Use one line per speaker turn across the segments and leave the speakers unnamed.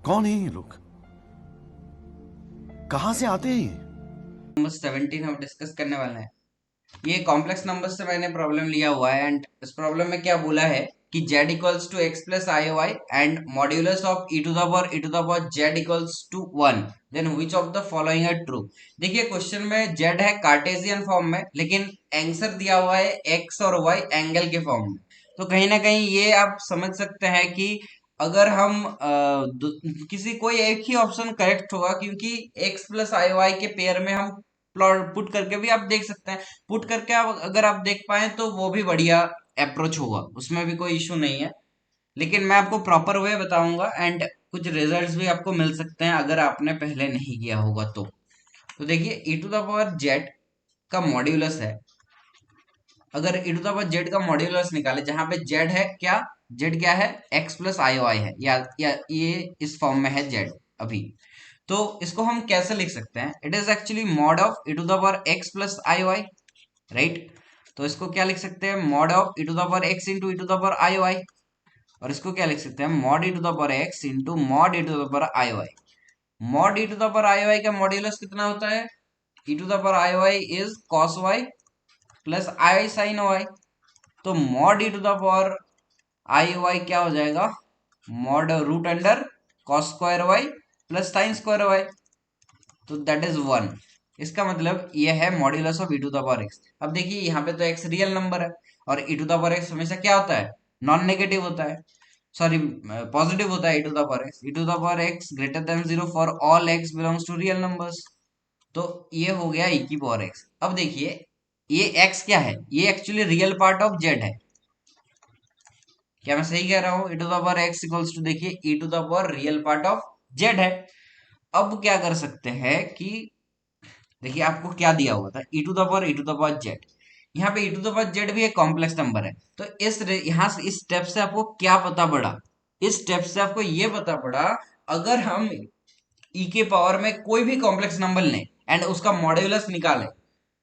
कौन है ये लोग? कहां से आते हैं ये?
नंबर 17 हम डिस्कस करने वाले हैं। ये कॉम्प्लेक्स नंबर से मैंने प्रॉब्लम लिया हुआ है एंड इस प्रॉब्लम में क्या बोला है कि z equals to x plus i y and modulus of e to the power z equals to 1, then which of the following है ट्रू। देखिए क्वेश्चन में z है कार्टेशियन फॉर्म में, लेकिन आंसर दिया हुआ है x और y एंगल के फॉर्म में। तो कहीं ना कहीं ये आप समझ सकते हैं कि अगर हम किसी कोई एक ही ऑप्शन करेक्ट होगा, क्योंकि x प्लस आई वाई के पेयर में हम प्लॉट पुट करके भी आप देख सकते हैं। पुट करके आप अगर आप देख पाए तो वो भी बढ़िया अप्रोच होगा, उसमें भी कोई इशू नहीं है। लेकिन मैं आपको प्रॉपर वे बताऊंगा एंड कुछ रिजल्ट्स भी आपको मिल सकते हैं अगर आपने पहले नहीं किया होगा तो देखिए e to the power z का मॉड्यूलस है। अगर ई टू द पावर जेड का मॉड्यूलस निकाले जहां पे जेड है क्या, जेड क्या है, एक्स प्लस आई वाई है, या ये इस फॉर्म में है जेड अभी। तो इसको हम कैसे लिख सकते हैं? It is actually mod of e to the power x plus i y, right. तो इसको क्या लिख सकते हैं? Mod of e to the power x into e to the power i y. और इसको क्या लिख सकते हैं? Mod e to the power x into mod e to the power i y. Mod e to the power i y का modulus कितना होता है? E to the power i y is cos y plus i sine y. तो mod e to the power i y क्या हो जाएगा? Mod root under cos square y plus sine square y. तो that is 1। इसका मतलब ये है modulus of e to the power x. अब देखिए यहाँ पे तो एक्स रियल नंबर है और ई टू द पावर एक्स हमेशा क्या होता है? नॉन नेगेटिव होता है, सॉरी पॉजिटिव होता है। E to the power x, e to the power x greater than zero for all x belongs to real numbers. तो ये हो गया ई की पावर एक्स। अब देखिए ये एक्स क्या है? ये actually real part of z है। क्या मैं सही कह रहा हूँ? E to the power x equals to, देखिए e to the power real part of z है। अब क्या कर सकते हैं कि देखिए आपको क्या दिया हुआ था? E to the power e to the power z. यहाँ पे e to the power z भी एक कॉम्प्लेक्स नंबर है। तो यहाँ से इस स्टेप से आपको क्या पता पड़ा? इस स्टेप से आपको ये पता पड़ा, अगर हम ई के पावर में कोई भी कॉम्प्लेक्स नंबर लें एंड उसका मॉड्यूलस निकालें,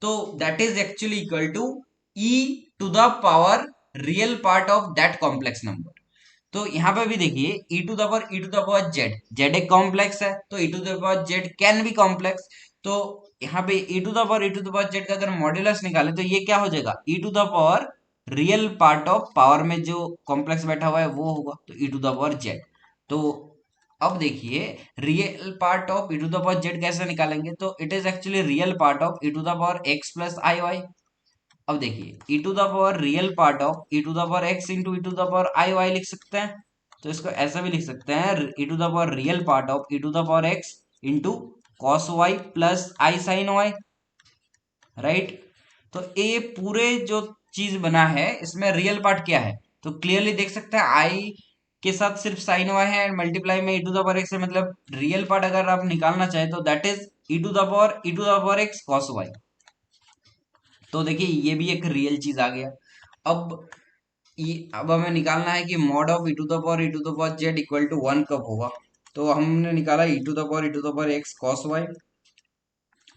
तो that is actually equal to e to the power real part of that complex number. तो यहाँ पे भी देखिए e to the power e to the power z, z एक कॉम्प्लेक्स है तो e to the power z can be complex. तो यहाँ पे e to the power e to the power z का अगर मॉड्यूलस निकाले तो ये क्या हो जाएगा? E to the power real part of power में जो कॉम्प्लेक्स बैठा हुआ है वो होगा, तो e to the power z. तो अब देखिए real part of e to the power z कैसे निकालेंगे? तो it is actually real part of e to the power x plus i y. अब देखिए e to the power real part of e to the power x into e to the power i y लिख सकते हैं। तो इसको ऐसा भी लिख सकते हैं, e to the power real part of e to the power x into cos y plus i sine y, right. तो ये पूरे जो चीज बना है इसमें रियल पार्ट क्या है? तो क्लियरली देख सकते हैं आई के साथ सिर्फ साइन वाई है एंड मल्टीप्लाई में e to the power x है। मतलब रियल पार्ट अगर आप निकालना चाहें तो that is e to the power e to the power x cos y. तो देखिए ये भी एक रियल चीज आ गया। अब अब हमें निकालना है कि mod of e to the power e to the power z equal to 1 कब होगा। तो हमने निकाला e to the power e to the power x cos y.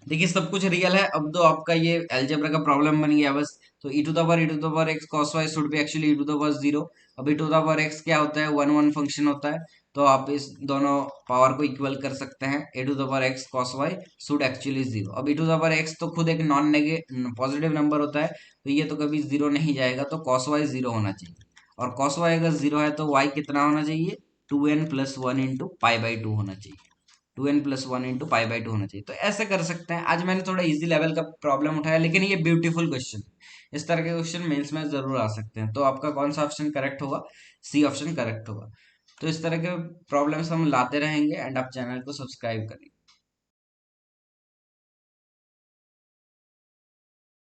देखिए सब कुछ रियल है। अब तो आपका ये अलजेब्रा का प्रॉब्लम बन गया बस। तो e to the power e to the power x cos y should be actually e to the power zero. अब e to the power x क्या होता है? वन वन फंक्शन होता है। तो आप इस दोनों पावर को इक्वल कर सकते हैं। A to the power x cos y should actually zero. अब e to the power x तो खुद एक नॉन नेगेटिव पॉजिटिव नंबर होता है, तो ये तो कभी जीरो नहीं जाएगा। तो कॉस वाई जीरो होना चाहिए। और कॉस वाई अगर जीरो है तो वाई कितना होना चाहिए? 2n+1 into pi by two होना चाहिए। 2n+1 into pi by two होना चाहिए। तो ऐसे कर सकते हैं। आज मैंने थोड़ा इजी लेवल का प्रॉब्लम उठाया, लेकिन ये ब्यूटीफुल क्वेश्चन, इस तरह के क्वेश्चन मेंस में जरूर आ सकते हैं। तो आपका कौन सा ऑप्शन करेक्ट होगा? सी ऑप्शन करेक्ट होगा। तो इस तरह के प्रॉब्लम्स हम लाते रहेंगे एंड आप चैनल को सब्सक्राइब करेंगे।